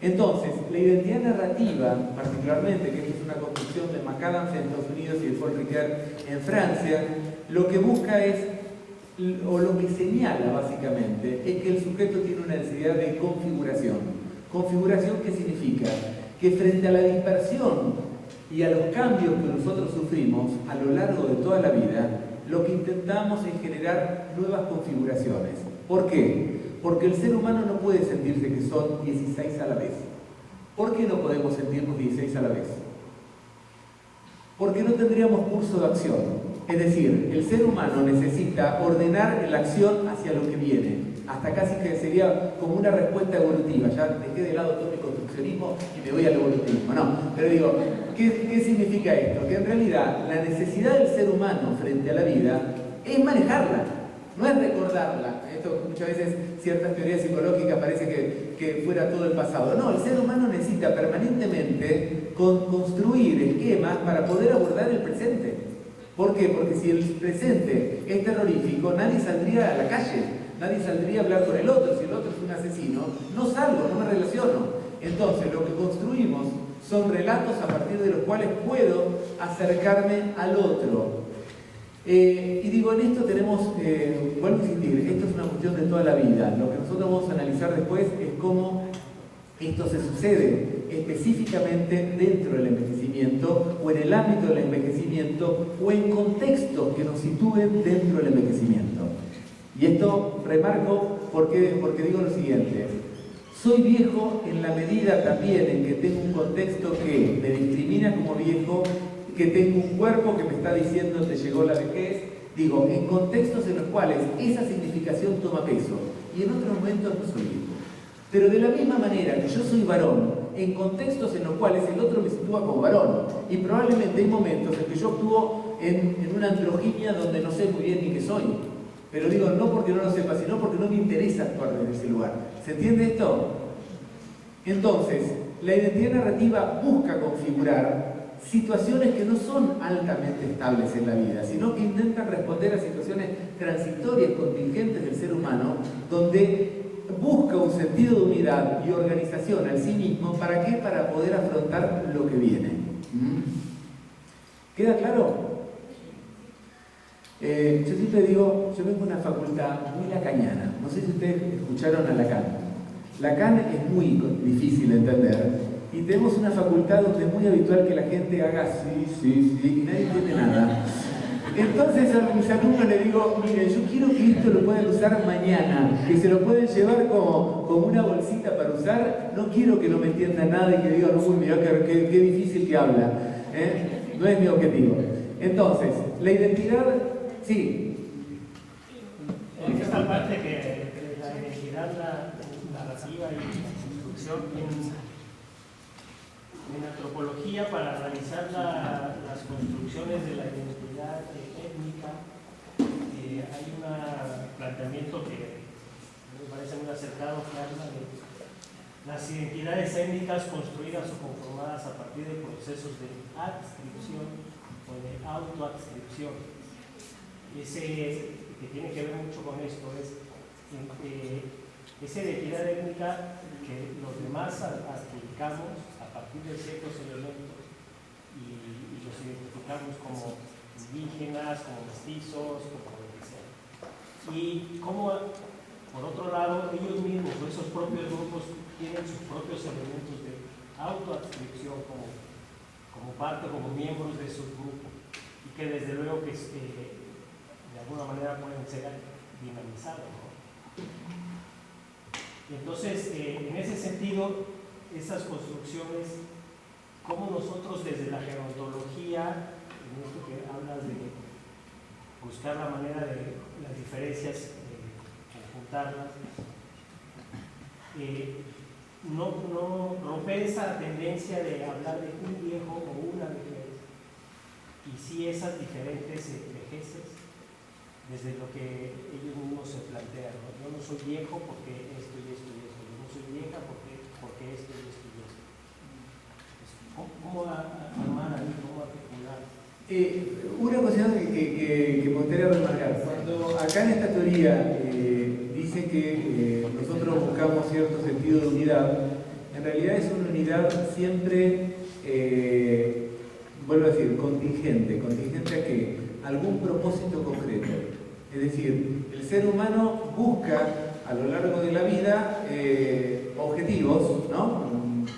Entonces, la identidad narrativa, particularmente, que es una construcción de McAdams en Estados Unidos y de Paul Ricoeur en Francia, lo que busca es, o lo que señala básicamente, es que el sujeto tiene una necesidad de configuración. ¿Configuración qué significa? Que frente a la dispersión y a los cambios que nosotros sufrimos a lo largo de toda la vida, lo que intentamos es generar nuevas configuraciones. ¿Por qué? Porque el ser humano no puede sentirse que son 16 a la vez. ¿Por qué no podemos sentirnos 16 a la vez? Porque no tendríamos curso de acción. Es decir, el ser humano necesita ordenar la acción hacia lo que viene. Hasta casi que sería como una respuesta evolutiva. Ya dejé de lado todo mi construccionismo y me voy al evolutismo. No, pero digo, ¿qué significa esto? Que en realidad la necesidad del ser humano frente a la vida es manejarla, no es recordarla. Esto muchas veces ciertas teorías psicológicas parece que fuera todo el pasado. No, el ser humano necesita permanentemente construir esquemas para poder abordar el presente. ¿Por qué? Porque si el presente es terrorífico, nadie saldría a la calle, nadie saldría a hablar con el otro. Si el otro es un asesino, no salgo, no me relaciono. Entonces, lo que construimos son relatos a partir de los cuales puedo acercarme al otro. Y digo, en esto tenemos, vuelvo a insistir, esto es una cuestión de toda la vida. Lo que nosotros vamos a analizar después es cómo esto se sucede específicamente dentro del envejecimiento o en el ámbito del envejecimiento o en contextos que nos sitúen dentro del envejecimiento. Y esto remarco porque digo lo siguiente: soy viejo en la medida también en que tengo un contexto que me discrimina como viejo, que tengo un cuerpo que me está diciendo te llegó la vejez. Digo, en contextos en los cuales esa significación toma peso y en otros momentos no soy viejo. Pero de la misma manera que yo soy varón, en contextos en los cuales el otro me sitúa como varón, y probablemente hay momentos en que yo actúo en una androginia donde no sé muy bien ni qué soy. Pero digo, no porque no lo sepa, sino porque no me interesa actuar desde ese lugar. ¿Se entiende esto? Entonces, la identidad narrativa busca configurar situaciones que no son altamente estables en la vida, sino que intentan responder a situaciones transitorias, contingentes del ser humano, donde busca un sentido de unidad y organización al sí mismo. ¿Para qué? Para poder afrontar lo que viene. ¿Queda claro? Yo siempre digo, yo vengo de una facultad muy lacaniana. No sé si ustedes escucharon a Lacan. Lacan es muy difícil de entender y tenemos una facultad donde es muy habitual que la gente haga sí, y nadie entiende nada. Entonces a mis alumnos les digo, miren, yo quiero que esto lo puedan usar mañana, que se lo pueden llevar como una bolsita para usar. No quiero que no me entiendan nada y que digan, uy, mira qué difícil que habla. No es mi objetivo. Entonces, la identidad, sí. En esta parte que la identidad, la narrativa y la construcción en antropología, para analizar las construcciones de la identidad étnica, hay un planteamiento que me parece muy acertado, que habla de las identidades étnicas construidas o conformadas a partir de procesos de adscripción o de autoadscripción. Ese que tiene que ver mucho con esto es esa identidad étnica que los demás adjudicamos a partir de ciertos elementos y los identificamos como indígenas, como mestizos, como lo que sea. Y como, por otro lado, ellos mismos o esos propios grupos tienen sus propios elementos de autoadscripción como parte, como miembros de sus grupos, y que desde luego que de alguna manera pueden ser dinamizados, ¿no? Entonces, en ese sentido, esas construcciones, como nosotros desde la gerontología, en esto que hablas de buscar la manera de las diferencias, conjuntarlas, no romper esa tendencia de hablar de un viejo o una vejez, y sí esas diferentes vejeces, desde lo que ellos mismos se plantean, ¿no? Yo no soy viejo porque esto y esto y esto, yo no soy vieja porque esto y esto y esto. ¿Cómo armar ahí, cómo articular? Una cuestión que me gustaría remarcar: cuando acá en esta teoría dice que nosotros buscamos cierto sentido de unidad, en realidad es una unidad siempre, vuelvo a decir, contingente. ¿Contingente a qué? Algún propósito concreto. Es decir, el ser humano busca a lo largo de la vida objetivos, ¿no?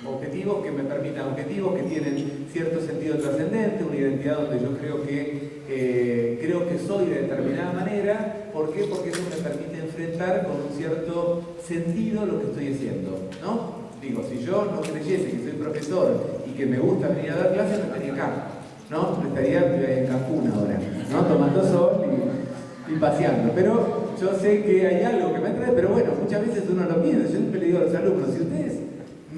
Objetivos que me permitan, objetivos que tienen cierto sentido trascendente, una identidad donde yo creo que soy de determinada manera. ¿Por qué? Porque eso me permite enfrentar con un cierto sentido lo que estoy haciendo, ¿no? Digo, si yo no creyese que soy profesor y que me gusta venir a dar clases, no estaría acá, ¿no? Estaría en Cancún ahora, ¿no? Tomando sol y paseando. Pero yo sé que hay algo que me atrae, pero bueno, muchas veces uno lo piensa. Yo siempre le digo a los alumnos, si ustedes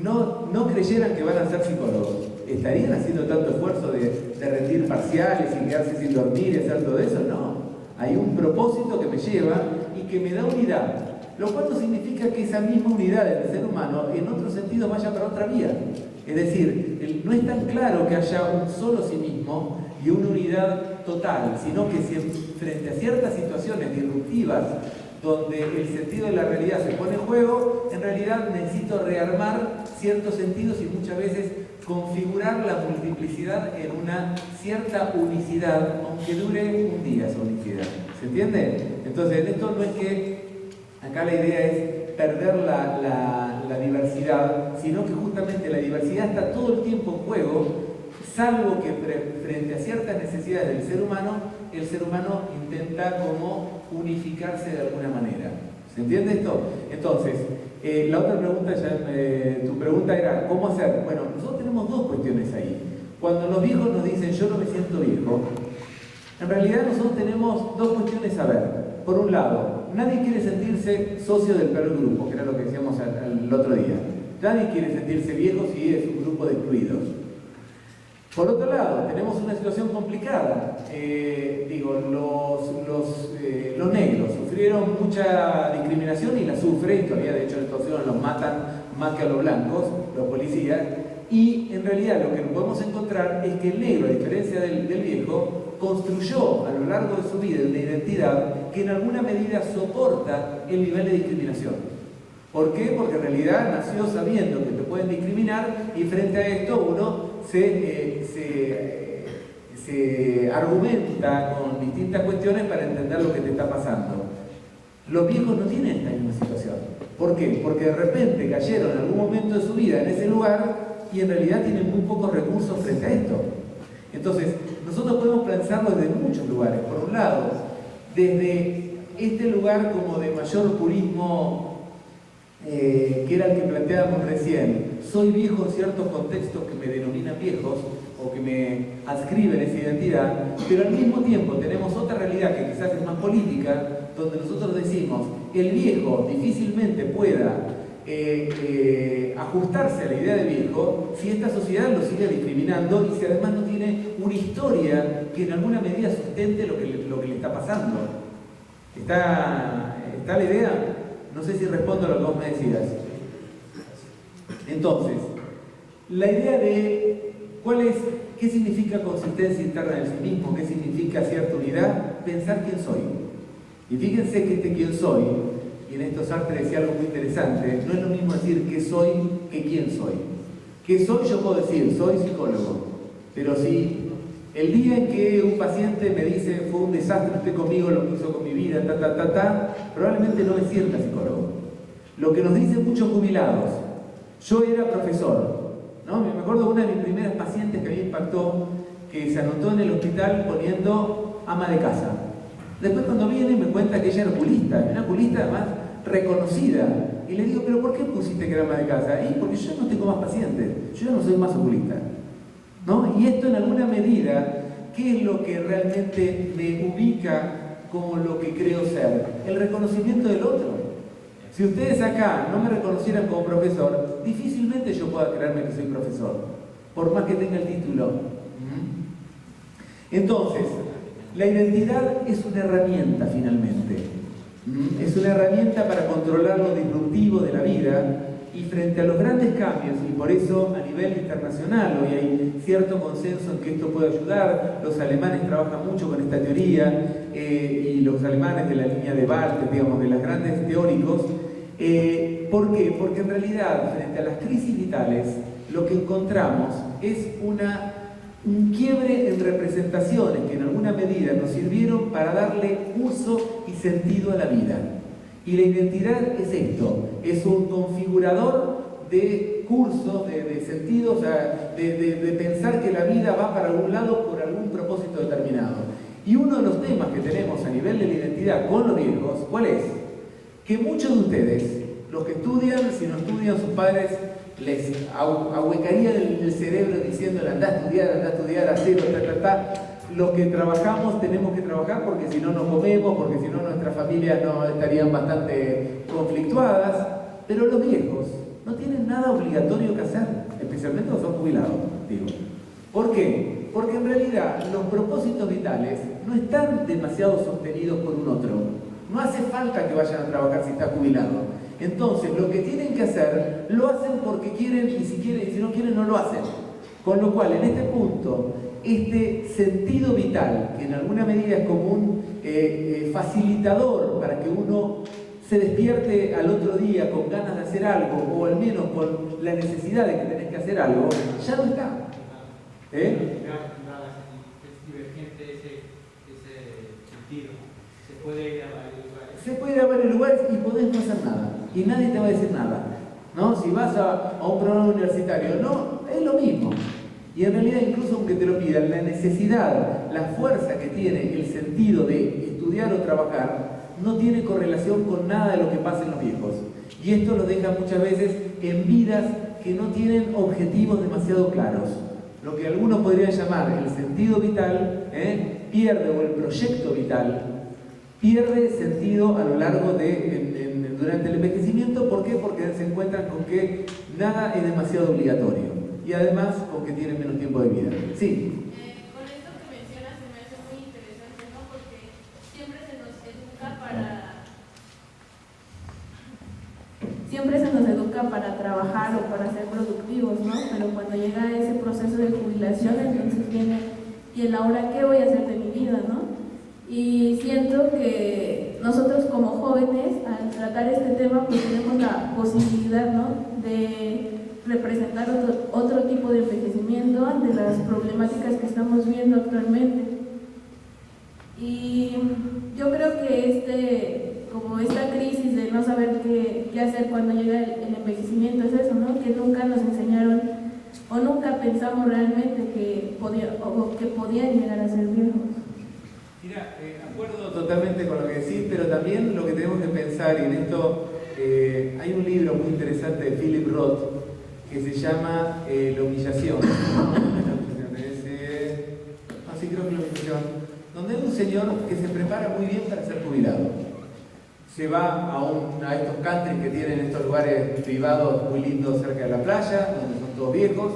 no creyeran que van a ser psicólogos, ¿estarían haciendo tanto esfuerzo de rendir parciales y quedarse sin dormir y hacer todo eso? No. Hay un propósito que me lleva y que me da unidad. Lo cual no significa que esa misma unidad del ser humano en otro sentido vaya para otra vía. Es decir, no es tan claro que haya un solo sí mismo y una unidad total, sino que si frente a ciertas situaciones disruptivas donde el sentido de la realidad se pone en juego, en realidad necesito rearmar ciertos sentidos y muchas veces configurar la multiplicidad en una cierta unicidad, aunque dure un día esa unicidad. ¿Se entiende? Entonces, esto no es que acá la idea es perder la diversidad, sino que justamente la diversidad está todo el tiempo en juego, salvo que frente a ciertas necesidades del ser humano intenta como unificarse de alguna manera. ¿Se entiende esto? Entonces, la otra pregunta, tu pregunta era, ¿cómo hacer? Bueno, nosotros tenemos dos cuestiones ahí. Cuando los viejos nos dicen, yo no me siento viejo, en realidad nosotros tenemos dos cuestiones a ver. Por un lado, nadie quiere sentirse socio del peor grupo, que era lo que decíamos el otro día. Nadie quiere sentirse viejo si es un grupo de excluidos. Por otro lado, tenemos una situación complicada. Los negros sufrieron mucha discriminación y la sufren, y todavía de hecho en Estados Unidos los matan más que a los blancos, los policías, y en realidad lo que podemos encontrar es que el negro, a diferencia del viejo, construyó a lo largo de su vida una identidad que en alguna medida soporta el nivel de discriminación. ¿Por qué? Porque en realidad nació sabiendo que te pueden discriminar y frente a esto uno se argumenta con distintas cuestiones para entender lo que te está pasando. Los viejos no tienen esta misma situación. ¿Por qué? Porque de repente cayeron en algún momento de su vida en ese lugar y en realidad tienen muy pocos recursos frente a esto. Entonces, nosotros podemos pensarlo desde muchos lugares. Por un lado, desde este lugar como de mayor purismo, que era el que planteábamos recién. Soy viejo en ciertos contextos que me denominan viejos o que me adscriben esa identidad, pero al mismo tiempo tenemos otra realidad que quizás es más política, donde nosotros decimos, el viejo difícilmente pueda ajustarse a la idea de viejo si esta sociedad lo sigue discriminando y si además no tiene una historia que en alguna medida sustente lo que le está pasando. ¿Está la idea? No sé si respondo a lo que vos me decías. Entonces, la idea de qué significa consistencia interna en sí mismo, qué significa cierta unidad, pensar quién soy. Y fíjense que quién soy, y en esto Sartre decía algo muy interesante, no es lo mismo decir qué soy que quién soy. ¿Qué soy? Yo puedo decir, soy psicólogo, pero si el día en que un paciente me dice fue un desastre usted conmigo, lo que hizo con mi vida, probablemente no me sienta psicólogo. Lo que nos dicen muchos jubilados, yo era profesor, ¿no? Me acuerdo de una de mis primeras pacientes que a mí me impactó, que se anotó en el hospital poniendo ama de casa. Después cuando viene me cuenta que ella era oculista, una oculista además reconocida. Y le digo, ¿pero por qué pusiste que era ama de casa? Y porque yo no tengo más pacientes, yo ya no soy más oculista, ¿no? Y esto en alguna medida, ¿qué es lo que realmente me ubica como lo que creo ser? El reconocimiento del otro. Si ustedes acá no me reconocieran como profesor, difícilmente yo pueda creerme que soy profesor, por más que tenga el título. Entonces, la identidad es una herramienta finalmente. Es una herramienta para controlar lo disruptivo de la vida y frente a los grandes cambios, y por eso a nivel internacional hoy hay cierto consenso en que esto puede ayudar. Los alemanes trabajan mucho con esta teoría y los alemanes de la línea de Barthes, digamos, de los grandes teóricos, ¿Por qué? Porque en realidad, frente a las crisis vitales, lo que encontramos es un quiebre en representaciones que en alguna medida nos sirvieron para darle uso y sentido a la vida. Y la identidad es esto, es un configurador de cursos, de sentidos, o sea, de pensar que la vida va para algún lado por algún propósito determinado. Y uno de los temas que tenemos a nivel de la identidad con los viejos, ¿cuál es? Que muchos de ustedes, los que estudian, si no estudian, sus padres les ahuecarían el cerebro diciéndole anda a estudiar, hacerlo, Los que trabajamos tenemos que trabajar porque si no comemos, porque si no nuestras familias no estarían bastante conflictuadas. Pero los viejos no tienen nada obligatorio que hacer, especialmente los son jubilados, digo. ¿Por qué? Porque en realidad los propósitos vitales no están demasiado sostenidos por un otro. No hace falta que vayan a trabajar si está jubilado. Entonces, lo que tienen que hacer, lo hacen porque quieren y si no quieren, no lo hacen. Con lo cual, en este punto, este sentido vital, que en alguna medida es como un facilitador para que uno se despierte al otro día con ganas de hacer algo, o al menos con la necesidad de que tenés que hacer algo, ya no está. Es divergente ese sentido. Se puede ir a varios lugares. Se puede ir a varios lugares y podés no hacer nada. Y nadie te va a decir nada. ¿No? Si vas a un programa universitario, no, es lo mismo. Y en realidad, incluso aunque te lo pidan, la necesidad, la fuerza que tiene el sentido de estudiar o trabajar, no tiene correlación con nada de lo que pasa en los viejos. Y esto los deja muchas veces en vidas que no tienen objetivos demasiado claros. Lo que algunos podrían llamar el sentido vital, pierde, o el proyecto vital, pierde sentido a lo largo durante el envejecimiento. ¿Por qué? Porque se encuentran con que nada es demasiado obligatorio. Y además con que tienen menos tiempo de vida. Sí. Con esto que mencionas se me hace muy interesante, ¿no? Porque siempre se nos educa para trabajar o para ser productivos, ¿no? Pero cuando llega ese proceso de jubilación, entonces viene, ¿y en ahora qué voy a hacer de mi vida, no? Y siento que nosotros como jóvenes, al tratar este tema, pues tenemos la posibilidad, ¿no?, de representar otro tipo de envejecimiento ante las problemáticas que estamos viendo actualmente. Y yo creo que como esta crisis de no saber qué hacer cuando llega el envejecimiento es eso, ¿no? Que nunca nos enseñaron o nunca pensamos realmente que podían llegar a ser viejos. Mira, acuerdo totalmente con lo que decís, pero también lo que tenemos que pensar, y en esto hay un libro muy interesante de Philip Roth que se llama La humillación. Sí, creo que La humillación. Donde hay un señor que se prepara muy bien para ser jubilado. Se va a estos countries que tienen estos lugares privados muy lindos cerca de la playa, donde son todos viejos,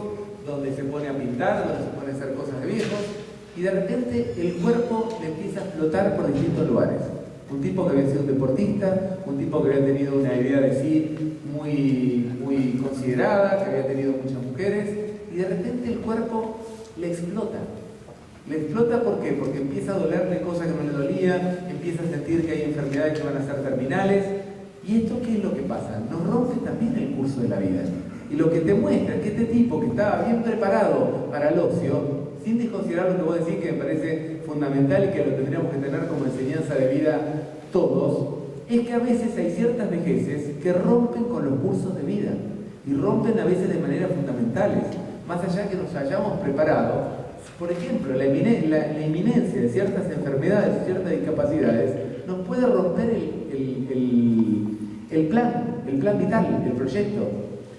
donde se pone a pintar, donde se pone a hacer cosas de viejos, y de repente el cuerpo le empieza a explotar por distintos lugares. Un tipo que había sido un deportista, un tipo que había tenido una idea de sí muy considerada, que había tenido muchas mujeres, y de repente el cuerpo le explota. Le explota, ¿por qué? Porque empieza a dolerle cosas que no le dolían, empieza a sentir que hay enfermedades que van a ser terminales. ¿Y esto qué es lo que pasa? Nos rompe también el curso de la vida. Y lo que te muestra es que este tipo que estaba bien preparado para el ocio, sin desconsiderar lo que vos decís, que me parece fundamental y que lo tendríamos que tener como enseñanza de vida todos, es que a veces hay ciertas vejeces que rompen con los cursos de vida y rompen a veces de manera fundamentales, más allá que nos hayamos preparado. Por ejemplo, la inminencia de ciertas enfermedades, ciertas discapacidades, nos puede romper el plan vital, el proyecto.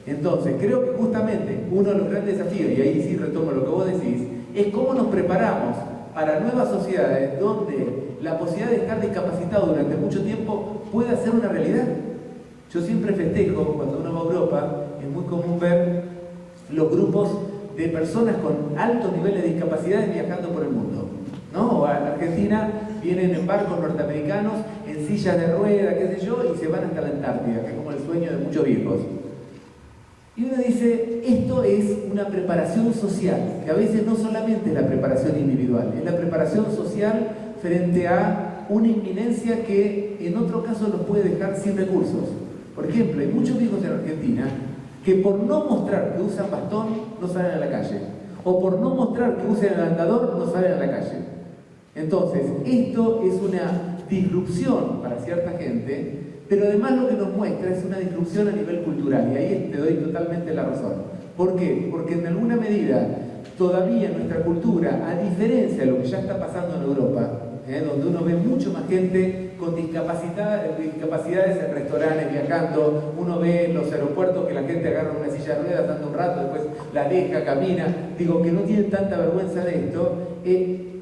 Entonces, creo que justamente uno de los grandes desafíos, y ahí sí retomo lo que vos decís, es cómo nos preparamos para nuevas sociedades donde la posibilidad de estar discapacitado durante mucho tiempo pueda ser una realidad. Yo siempre festejo, cuando uno va a Europa, es muy común ver los grupos de personas con altos niveles de discapacidades viajando por el mundo, ¿no? O a Argentina vienen en barcos norteamericanos, en sillas de rueda, qué sé yo, y se van hasta la Antártida, que es como el sueño de muchos viejos. Y uno dice, esto es una preparación social, que a veces no solamente es la preparación individual, es la preparación social frente a una inminencia que en otro caso nos puede dejar sin recursos. Por ejemplo, hay muchos viejos en Argentina que por no mostrar que usan bastón no salen a la calle, o por no mostrar que usan el andador no salen a la calle. Entonces, esto es una disrupción para cierta gente, pero además lo que nos muestra es una disrupción a nivel cultural, y ahí te doy totalmente la razón. ¿Por qué? Porque en alguna medida todavía en nuestra cultura, a diferencia de lo que ya está pasando en Europa, donde uno ve mucho más gente con discapacidades en restaurantes, viajando, uno ve en los aeropuertos que la gente agarra una silla de ruedas, anda un rato, después la deja, camina, digo, que no tienen tanta vergüenza de esto,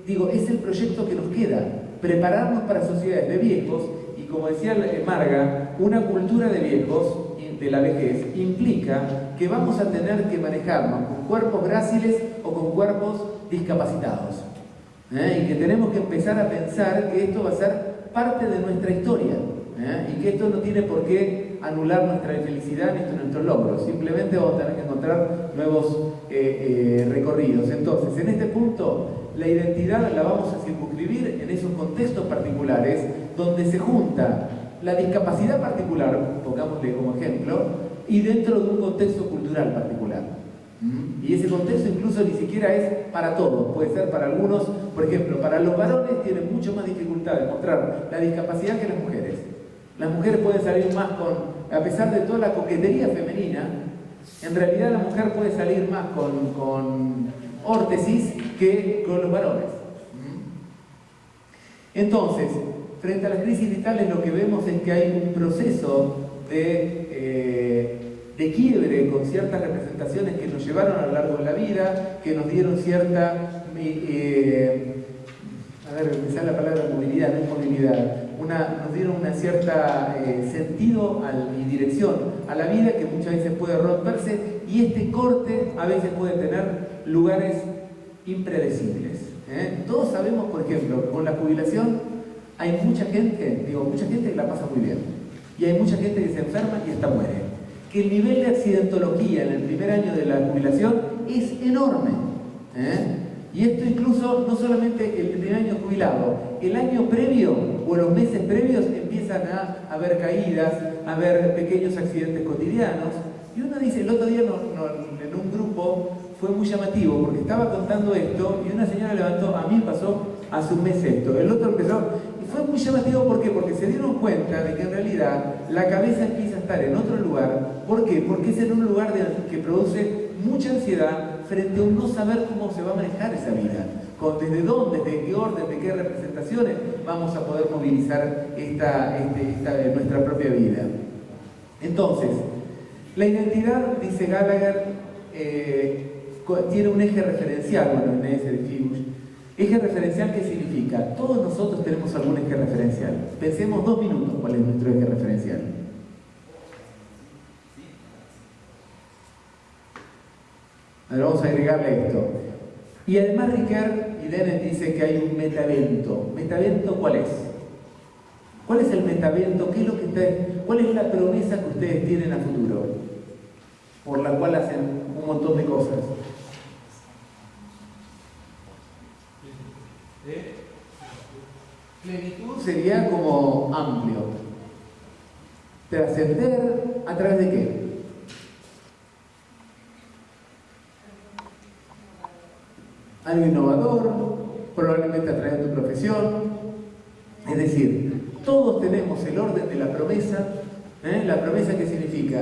digo, es el proyecto que nos queda, prepararnos para sociedades de viejos, y como decía Marga, una cultura de viejos, de la vejez, implica que vamos a tener que manejarnos con cuerpos gráciles o con cuerpos discapacitados. Y que tenemos que empezar a pensar que esto va a ser parte de nuestra historia, y que esto no tiene por qué anular nuestra felicidad ni nuestros logros, simplemente vamos a tener que encontrar nuevos recorridos. Entonces, en este punto, la identidad la vamos a circunscribir en esos contextos particulares donde se junta la discapacidad particular, pongámosle como ejemplo, y dentro de un contexto cultural particular. Y ese contexto incluso ni siquiera es para todos, puede ser para algunos, por ejemplo, para los varones tienen mucho más dificultad de mostrar la discapacidad que las mujeres. Las mujeres pueden salir más a pesar de toda la coquetería femenina, en realidad la mujer puede salir más con órtesis que con los varones. Entonces, frente a las crisis vitales lo que vemos es que hay un proceso de quiebre con ciertas representaciones que nos llevaron a lo largo de la vida, que nos dieron cierta, me sale la palabra movilidad, no es movilidad, nos dieron una cierta sentido y dirección a la vida que muchas veces puede romperse, y este corte a veces puede tener lugares impredecibles. Todos sabemos, por ejemplo, con la jubilación hay mucha gente que la pasa muy bien, y hay mucha gente que se enferma y hasta muere. Que el nivel de accidentología en el primer año de la jubilación es enorme. Y esto incluso no solamente el primer año jubilado, el año previo o los meses previos empiezan a haber caídas, a haber pequeños accidentes cotidianos. Y uno dice, el otro día en un grupo fue muy llamativo porque estaba contando esto y una señora levantó, a mí pasó hace un mes esto, el otro empezó, y fue muy llamativo. ¿Por qué? Porque se dieron cuenta de que en realidad la cabeza empieza a estar en otro lugar. ¿Por qué? Porque es en un lugar que produce mucha ansiedad frente a un no saber cómo se va a manejar esa vida, desde dónde, desde qué orden, de qué representaciones vamos a poder movilizar nuestra propia vida. Entonces, la identidad, dice Gallagher, tiene un eje referencial, bueno, en ese de Fibush. Eje referencial, ¿qué significa? Todos nosotros tenemos algún eje referencial. Pensemos 2 minutos cuál es nuestro eje referencial. Ahora vamos a agregarle esto. Y además Ricard y Dennett dice que hay un metaevento. ¿Metaevento cuál es? ¿Cuál es el metaevento? ¿Cuál es la promesa que ustedes tienen a futuro? Por la cual hacen un montón de cosas. Plenitud sería como amplio. Trascender a través de qué? Algo innovador, probablemente a través de tu profesión. Es decir, todos tenemos el orden de la promesa. La promesa, ¿qué significa?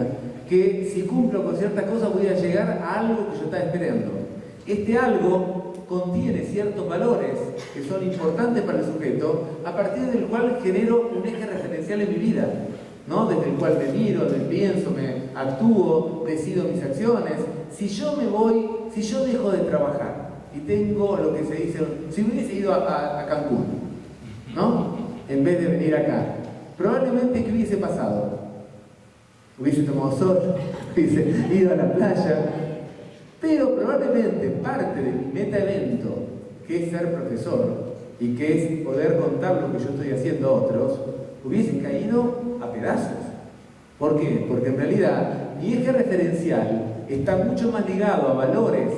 Que si cumplo con cierta cosa voy a llegar a algo que yo estaba esperando. Este algo contiene ciertos valores que son importantes para el sujeto, a partir del cual genero un eje referencial en mi vida, ¿no? Desde el cual me miro, me pienso, me actúo, decido mis acciones. Si yo dejo de trabajar y tengo lo que se dice, si me hubiese ido a Cancún, ¿no? En vez de venir acá, probablemente ¿qué hubiese pasado? Hubiese tomado sol, hubiese ido a la playa, pero probablemente parte de mi metaevento, que es ser profesor y que es poder contar lo que yo estoy haciendo a otros, hubiese caído a pedazos. ¿Por qué? Porque en realidad mi eje referencial está mucho más ligado a valores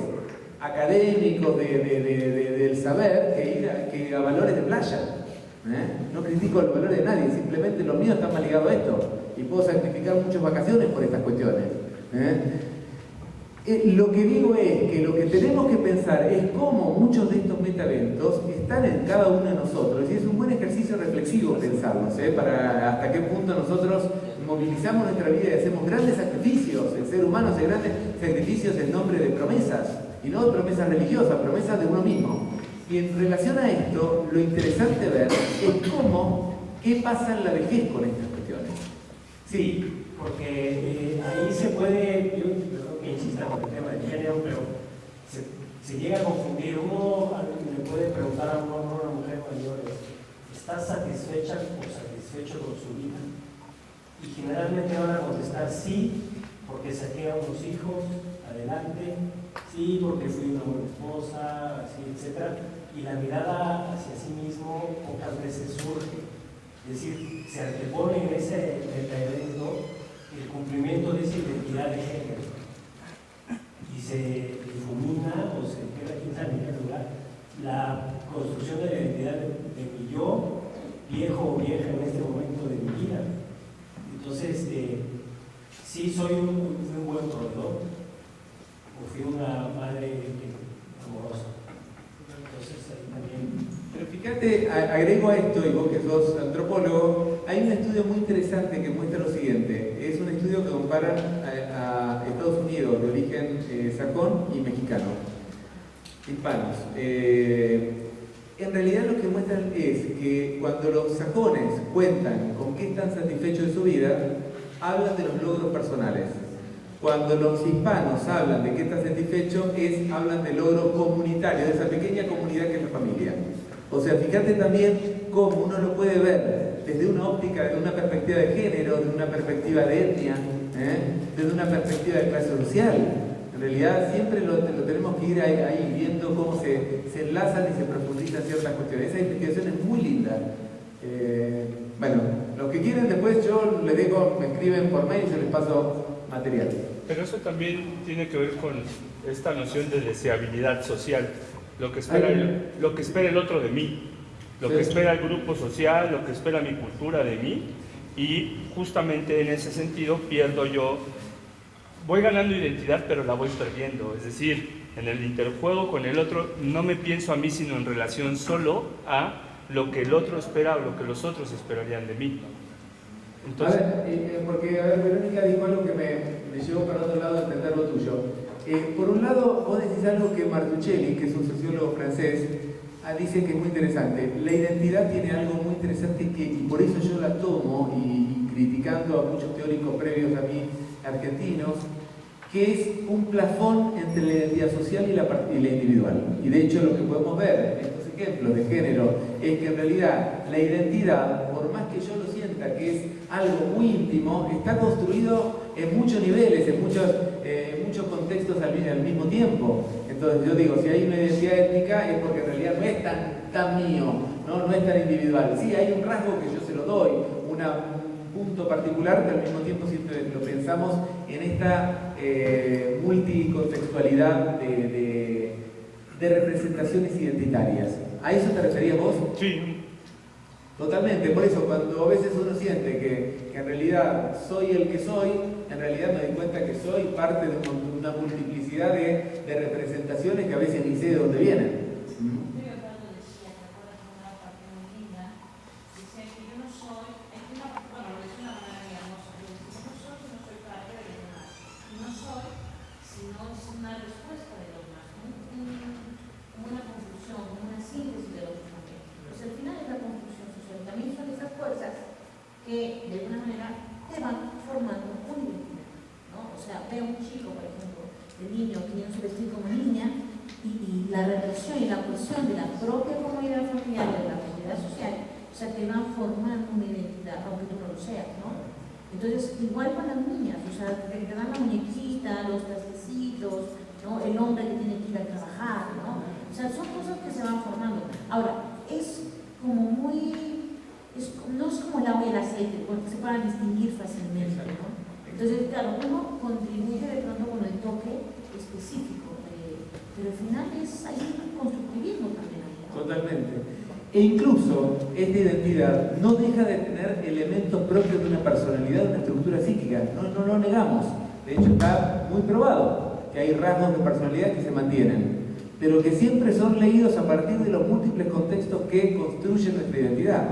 académicos del saber que a valores de playa. No critico los valores de nadie, simplemente los míos están más ligados a esto. y puedo sacrificar muchas vacaciones por estas cuestiones. Lo que digo es que lo que tenemos que pensar es cómo muchos de estos metaeventos están en cada uno de nosotros, y es un buen ejercicio reflexivo pensarlos, para hasta qué punto nosotros movilizamos nuestra vida y hacemos grandes sacrificios. El ser humano hace grandes sacrificios en nombre de promesas, y no de promesas religiosas, promesas de uno mismo. Y en relación a esto, lo interesante ver es qué pasa en la vejez con estas cuestiones. Sí, porque ahí se puede, yo creo que insista con el tema del género, pero se llega a confundir. Uno le puede preguntar a un hombre o una mujer mayor, ¿estás satisfecha o satisfecho con su vida? Y generalmente van a contestar sí, porque saqué a unos hijos, adelante, sí, porque fui una buena esposa, así, etc. Y la mirada hacia sí mismo pocas veces surge. Es decir, se antepone en ese evento el cumplimiento de esa identidad de género. Y se difumina o se queda aquí en primer lugar la construcción de la identidad de mi yo, viejo o vieja en este momento de mi vida. Entonces, sí soy un buen proveedor, o fui una madre amorosa. Entonces, ahí también. Pero fíjate, agrego a esto, y vos que sos antropólogo, hay un estudio muy interesante que muestra lo siguiente. Es un estudio que compara a Estados Unidos de origen sajón y mexicano, hispanos. En realidad lo que muestran es que cuando los sajones cuentan con qué están satisfechos de su vida, hablan de los logros personales. Cuando los hispanos hablan de qué están satisfechos, hablan de logros comunitarios, de esa pequeña comunidad que es la familia. O sea, fíjate también cómo uno lo puede ver desde una óptica, desde una perspectiva de género, desde una perspectiva de etnia, desde una perspectiva de clase social. En realidad siempre lo tenemos que ir ahí viendo cómo se enlazan y se profundizan ciertas cuestiones. Esa investigación es muy linda. Bueno, los que quieren después yo les dejo, me escriben por mail y yo les paso material. Pero eso también tiene que ver con esta noción de deseabilidad social. Lo que espera el otro de mí, lo que espera el grupo social, lo que espera mi cultura de mí, y justamente en ese sentido pierdo yo, voy ganando identidad pero la voy perdiendo, es decir, en el interjuego con el otro no me pienso a mí sino en relación solo a lo que el otro espera o lo que los otros esperarían de mí. Entonces, porque Verónica dijo algo que me llevó para otro lado a entender lo tuyo. Por un lado, vos decís algo que Martuchelli, que es un sociólogo francés, dice que es muy interesante. La identidad tiene algo muy interesante y por eso yo la tomo, y criticando a muchos teóricos previos a mí, argentinos, que es un plafón entre la identidad social y la individual. Y de hecho lo que podemos ver en estos ejemplos de género es que en realidad la identidad, por más que yo lo sienta que es algo muy íntimo, está construido en muchos niveles, en muchos contextos al mismo tiempo. Entonces yo digo, si hay una identidad étnica es porque en realidad no es tan mío, no es tan individual. Sí, hay un rasgo que yo se lo doy, un punto particular, pero al mismo tiempo siempre lo pensamos en esta multicontextualidad de representaciones identitarias. ¿A eso te referías vos? sí. Totalmente, por eso cuando a veces uno siente que en realidad soy el que soy, en realidad me doy cuenta que soy parte de una multiplicidad de representaciones que a veces ni sé de dónde vienen. Que de alguna manera te van formando una identidad, ¿no? O sea, veo un chico, por ejemplo, de niño queriendo vestir como niña y la represión y la cohesión de la propia comunidad familiar, de la comunidad social, o sea, te van formando una identidad, aunque tú no lo seas, ¿no? Entonces, igual con las niñas, o sea, te dan la muñequita, los trastecitos, ¿no? El hombre que tiene que ir a trabajar, ¿no? O sea, son cosas que se van formando. Ahora, es como muy... no es como el agua y el aceite, porque se puedan distinguir fácilmente, ¿no? Entonces, claro, uno contribuye de pronto con el toque específico, pero al final hay un constructivismo también ahí, ¿no? Totalmente. E incluso esta identidad no deja de tener elementos propios de una personalidad, de una estructura psíquica. No lo negamos. De hecho, está muy probado que hay rasgos de personalidad que se mantienen, pero que siempre son leídos a partir de los múltiples contextos que construyen nuestra identidad.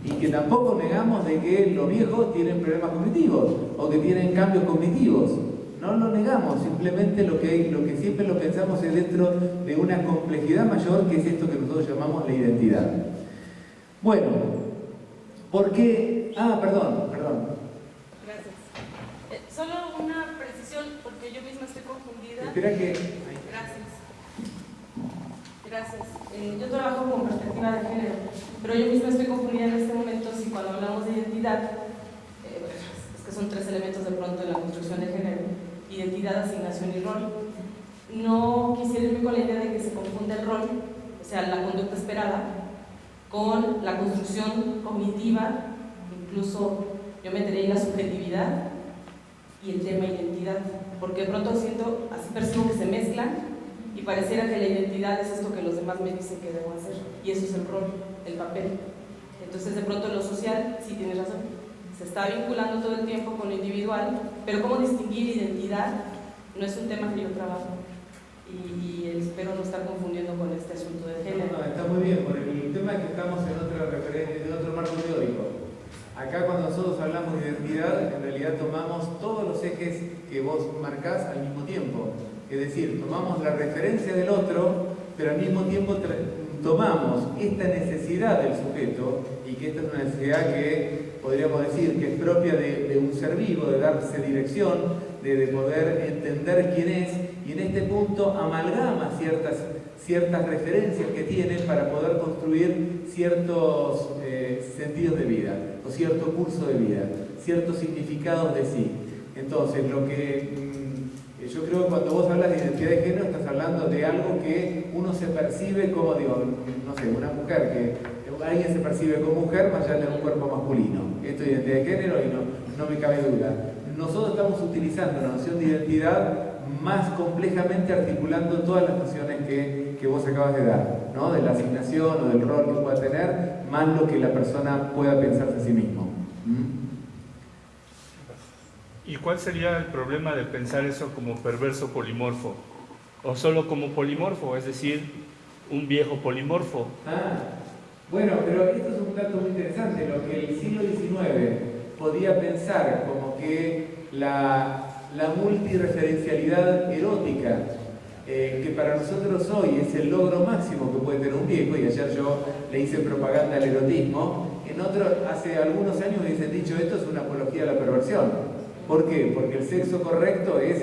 Y que tampoco negamos de que los viejos tienen problemas cognitivos o que tienen cambios cognitivos. No lo negamos, simplemente lo que siempre lo pensamos es dentro de una complejidad mayor, que es esto que nosotros llamamos la identidad. Bueno, ¿por qué? Perdón. Gracias. Solo una precisión, porque yo misma estoy confundida. Espera que... Gracias. Yo trabajo con perspectiva de género, pero yo misma estoy confundida en este momento si cuando hablamos de identidad, es que son tres elementos de pronto en la construcción de género: identidad, asignación y rol. No quisiera irme con la idea de que se confunde el rol, o sea, la conducta esperada, con la construcción cognitiva, incluso yo metería en la subjetividad y el tema identidad, porque de pronto siento, así percibo que se mezclan y pareciera que la identidad es esto que los demás me dicen que debo hacer, y eso es el rol, el papel. Entonces de pronto lo social, sí tienes razón, se está vinculando todo el tiempo con lo individual, pero cómo distinguir identidad no es un tema que yo trabajo, y espero no estar confundiendo con este asunto de género. No, está muy bien, porque el tema es que estamos en otra referencia, en otro marco teórico. Acá cuando nosotros hablamos de identidad, en realidad tomamos todos los ejes que vos marcás al mismo tiempo. Es decir, tomamos la referencia del otro, pero al mismo tiempo tomamos esta necesidad del sujeto, y que esta es una necesidad que podríamos decir que es propia de un ser vivo, de darse dirección, de poder entender quién es, y en este punto amalgama ciertas referencias que tiene para poder construir ciertos sentidos de vida, o cierto curso de vida, ciertos significados de sí. Entonces, lo que yo creo que cuando vos hablas de identidad de género, estás hablando de algo que uno se percibe como, digo, no sé, una mujer, que alguien se percibe como mujer más allá de un cuerpo masculino. Esto es identidad de género y no me cabe duda. Nosotros estamos utilizando la noción de identidad más complejamente, articulando todas las nociones que vos acabas de dar, ¿no? De la asignación o del rol que pueda tener, más lo que la persona pueda pensarse a sí mismo. ¿Y cuál sería el problema de pensar eso como perverso polimorfo? ¿O solo como polimorfo, es decir, un viejo polimorfo? Bueno, pero esto es un dato muy interesante. Lo que el siglo XIX podía pensar como que la multireferencialidad erótica, que para nosotros hoy es el logro máximo que puede tener un viejo, y ayer yo le hice propaganda al erotismo, hace algunos años me hubiesen dicho esto es una apología a la perversión. ¿Por qué? Porque el sexo correcto es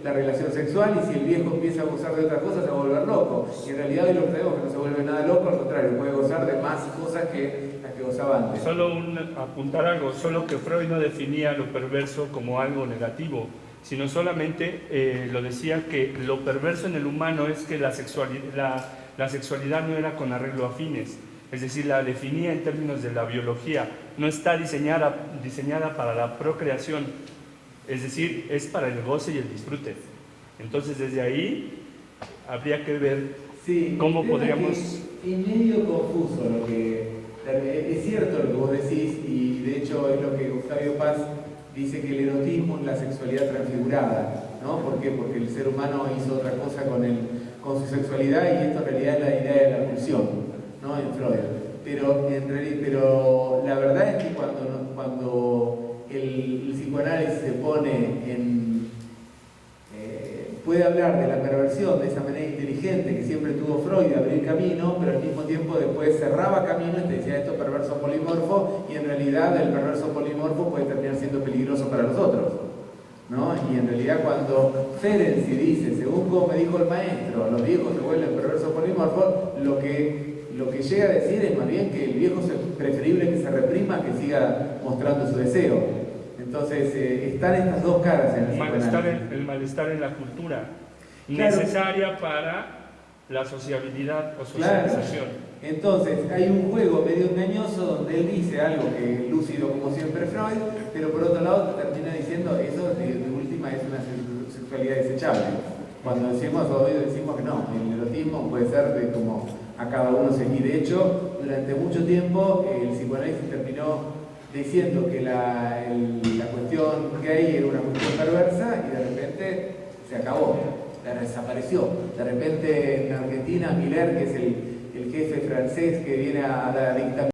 la relación sexual, y si el viejo empieza a gozar de otras cosas se va a volver loco. Y en realidad hoy lo que sabemos que no se vuelve nada loco, al contrario, puede gozar de más cosas que las que gozaba antes. Solo apuntar algo, solo que Freud no definía lo perverso como algo negativo, sino solamente lo decía que lo perverso en el humano es que la sexualidad no era con arreglo a fines. Es decir, la definía en términos de la biología, no está diseñada para la procreación, es decir, es para el goce y el disfrute. Entonces, desde ahí habría que ver cómo podríamos... Es medio confuso lo que... Es cierto lo que vos decís, y de hecho es lo que Octavio Paz dice, que el erotismo es la sexualidad transfigurada, ¿no? ¿Por qué? Porque el ser humano hizo otra cosa con su sexualidad, y esto en realidad es la idea de la pulsión, ¿no? En Freud. Pero la verdad es que cuando el psicoanálisis se pone puede hablar de la perversión de esa manera inteligente que siempre tuvo Freud, de abrir camino, pero al mismo tiempo después cerraba camino y te decía esto es perverso polimorfo, y en realidad el perverso polimorfo puede terminar siendo peligroso para los otros, ¿no? Y en realidad cuando Ferenczi dice, según como me dijo el maestro, los viejos se vuelven perversos polimorfos, lo que llega a decir es más bien que el viejo es preferible que se reprima que siga mostrando su deseo. Entonces, están estas dos caras en el malestar en la cultura, claro, necesaria para la sociabilidad o socialización. Claro. Entonces, hay un juego medio engañoso donde él dice algo que es lúcido como siempre Freud, pero por otro lado termina diciendo eso de última es una sexualidad desechable. Cuando hoy decimos que no, el erotismo puede ser de como a cada uno seguir. De hecho, durante mucho tiempo el psicoanálisis terminó diciendo que la cuestión gay era una cuestión perversa y de repente se acabó, desapareció. De repente en Argentina Miller, que es el jefe francés que viene a dictaminar